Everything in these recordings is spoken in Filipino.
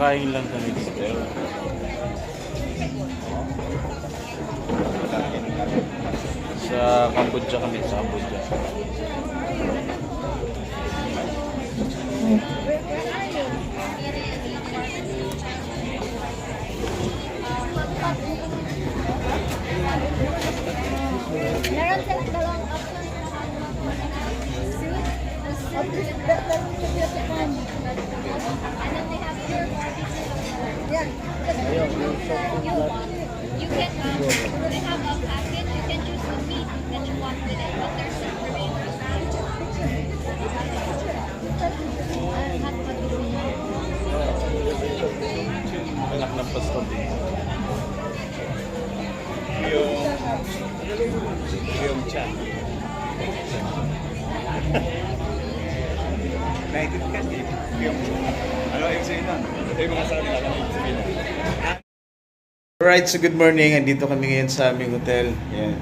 Kakain lang kami pero sa Cambodia kami, sa Cambodia. Meron silang dalawang option. And then they have pure barbecue. Yeah. You can, they have a package. You can choose the meat that you want with it, but there's some remainders. Anak ng pastor din. Yung chan. Naitip ka din. Yung ano yung sa'yo nun? Ito yung mga sabi na kami yung sabi na. Alright, so good morning. Andito kami ngayon sa aming hotel. Yan.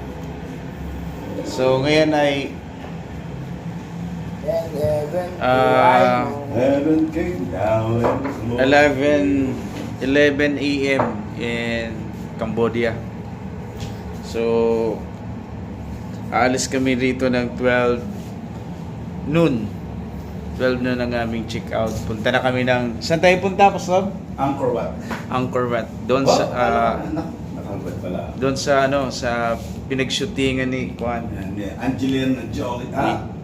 So ngayon ay Heaven came down. 11 a.m. in Cambodia. So aalis kami rito ng 12 noon. 12 noon ang aming check out. Punta na kami ng... Saan tayo punta, Pastor? Angkor Wat. Angkor Wat. Doon sa Nakangkot pala. doon sa ano sa pinag-shootingan ni Juan. Angelina Jolie.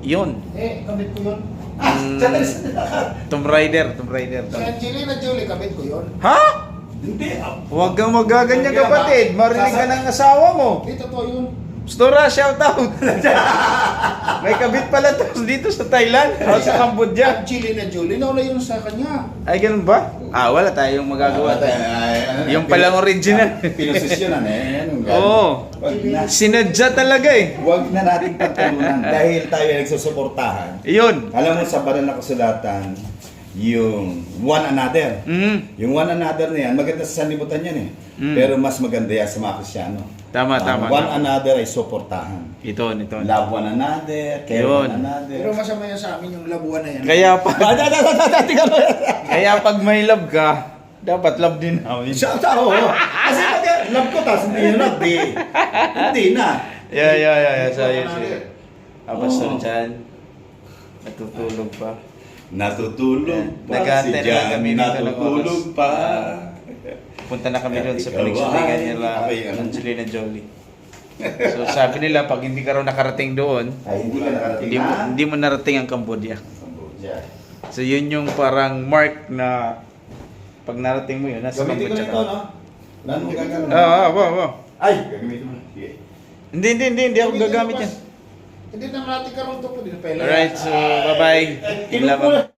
Yun. Kabit ko yun. Tomb Raider. Si Angelina Jolie, kabit ko yun. Ha? Hindi. Huwag kang magaganyan kapatid. Marinig ka ng asawa mo. Dito to yun. Stora, shout out. May kabit pala to dito sa Thailand o sa Cambodia. Angelina Jolie, nauna yun sa kanya. Ay, ganun ba? Wala tayong magagawa. Yung palang original. Pinosisyonan eh. Oo. Sinadya talaga eh. Huwag na natin pagtalunan dahil tayo ay nagsusuportahan. Iyon. Alam mo sa banal na kasulatan, yung one another. Yung one another na yan, maganda sa sanlibutan yan eh. Pero mas maganda yan sa mga Kristyano. Tama, tama. One another ay suportahan. Ito. Love one another, care Yun. one another. Pero masama yan sa amin yung labuan na yan. Kaya pag may love ka, dapat love din namin. Siya, kasi pag love ko, tapos hindi na love, hindi na. Yeah. Sorry. Pastor Chan, natutulog pa. Natutulog pa Nag-aantay si na Jan, kami dito ng natutulog oras. pa. Punta na kami doon sa Ikaw pinagsutingan ay- nila Okay, ano? Angelina Jolie. So sabi nila, pag hindi ka raw nakarating doon, Ay, hindi ka nakarating hindi mo narating ang Cambodia. Cambodia. So yun yung parang mark na pag narating mo yun, nasa Gamitin ko Cambodia nito, ka. no? Lalo mo gagawin. Oo. Ay, gagamitin mo. Sige. Hindi ako gagamit yan. Hindi na natin karoon to po. Dito pa Alright, so bye-bye. Kinukuha.